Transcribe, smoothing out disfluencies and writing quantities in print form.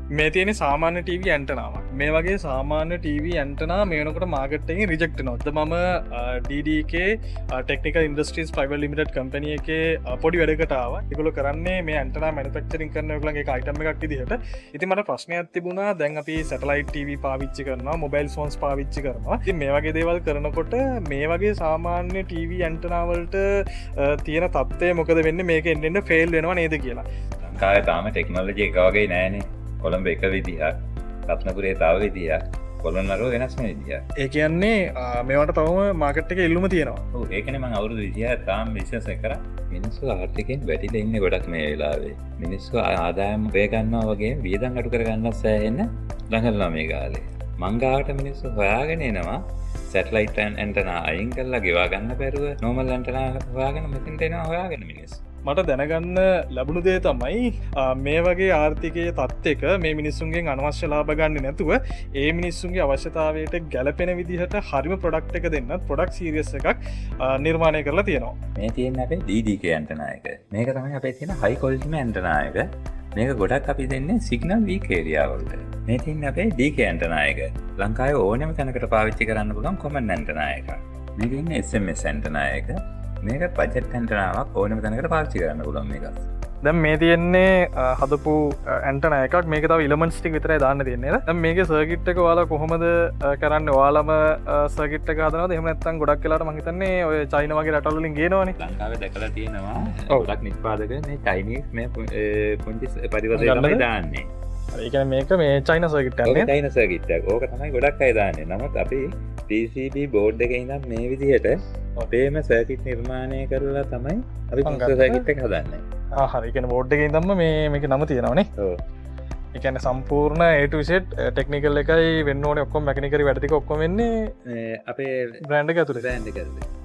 මේ තියෙන සාමාන්‍ය ටීව ඇන්ටනාවක් මේ වගේ සාමාන්‍ය ටීව ඇන්ටනා මේනකට මාගට්ටෙන් රිජෙක්ට නොද මම DDK ටෙක්නික ඉන්ඩස්ට්‍රීස් ප්‍රයිවල් ලිමිටඩ් කම්පනිය එක පොඩි වැඩකටාව එකගොල කරන්නේ මේ ඇන්ටනා මැනිෆෙක්චරින් කරන ලගේ අයිටම එකක් දිහට ඉති මට ප්‍රශ්නයක් තිබුණා දැන් අපි සැටලයිට් TV පාවිච්චි කරනවා මොබයිල් ෆෝන්ස් පාවිච්චි කරනවා ති මේ වගේ දේවල් කරනකොට මේ වගේ සාමාන්‍ය TV ඇන්ටනාවල්ට තියෙන තත්වය මොකද වෙන්න මේක එන්නට ෆෙල් වෙනවා නේද කියලා ලංකාවේ තාම ටෙක්නොලොජි එක වගේ නෑනේ කොළඹ එක විදිහක් රත්නපුරේ තව විදිහක් පොළොන්නරුව වෙනස්ම විදිහක් ඒ කියන්නේ මේවට තවම මාකට් එක ඉල්ලුම තියෙනවා ඔව් ඒකනේ මම අවුරුදු 20 තාම බිස්නස් එක කරා මිනිස්සු ආර්ථිකයෙන් වැටිලා ඉන්නේ ගොඩක් මේ වෙලාවේ මිනිස්සු ආදායම් වේ ගන්නවා වගේ වියදම් අඩු කර ගන්නත් සෑහෙන්න ළඟලා මේ කාලේ මං ගාවට මිනිස්සු හොයාගෙන එනවා සැටලයිට් ඇන්ටනා අයින් කරලා ගෙවා ගන්න බැරුව නෝමල් ඇන්ටනා හොයාගෙන මෙතෙන්ට එනවා හොයාගෙන මිනිස්සු මට දැනගන්න ලැබුණු දේ තමයි මේ වගේ ආර්ථිකය තත්ත්ක මේ මිනිස්සුන්ගේ අනවශ්‍ය ලාභ ගන්න නැතුව ඒ මිනිස්සුන්ගේ අවශ්‍යතාවයට ගැලපෙන විදිහට හරිම ප්‍රොඩක්් එක දෙන්න පොඩක් සීරියස් එකක් නිර්මාණය කරලා තියෙනවා මේ තියෙන අපේ DDK ඇන්ටනායක මේක තමයි අපේ තියෙන හයි කොලිටිම ඇන්ටනායක මේක ගොඩක් අපි දෙන්නේ සිගනල් වීක් ඒරියාවලට මේ තියන්න අපේ DK ඇන්ටනායක ලංකාවේ ඕනම තැනකට පාවිච්චි කරන්න පුළුවන් කොමන් ඇන්ටනායක මේක ඉන්න SMS ඇන්ටනායක මේක පජට් ඇන්ටනාවක් ඕනම තැනකට පාවිච්චි කරන්න පුළුවන් මේක දැන් මේ තියෙන්නේ හදපු ඇන්ටන එකක් මේක තව ඉලමන්ස් ටික විතරයි දාන්න තියෙන්නේ දැන් මේකේ සර්කිට් එක ඔයාලා කොහොමද කරන්නේ ඔයාලම සර්කිට් එක හදනවද එහෙම නැත්නම් ගොඩක් වෙලාවට මම හිතන්නේ ඔය චයිනා වගේ රටවල් වලින් ගේනවනේ ලංකාවේ දැකලා තියෙනවා ගොඩක් නිෂ්පාදක මේ චයිනීස් මේ පුංචි පරිවර්තන තමයි දාන්නේ ඒක මේක මේ චයිනා සර්කිට් එකක් නේ චයිනා සර්කිට් එක ඕක තමයි ගොඩක් අය දාන්නේ නමුත් අපි PCB බෝඩ් එකේ ඉඳන් මේ විදිහට අපේම සර්කිට් නිර්මාණය කරලා තමයි අපි සර්කිට් එක හදන්නේ හරි කියන බෝඩ් එකේ ඉඳන්ම මේක නම තියෙනවනේ ඔව් ඒ කියන්නේ සම්පූර්ණ A to Z ටෙක්නිකල් එකයි වෙන්න ඕනේ ඔක්කොම මැකනිකල් වැඩ ටික ඔක්කොම වෙන්නේ අපේ බ්‍රෑන්ඩ් එක ඇතුලේ බ්‍රෑන්ඩ් එක ඇතුලේ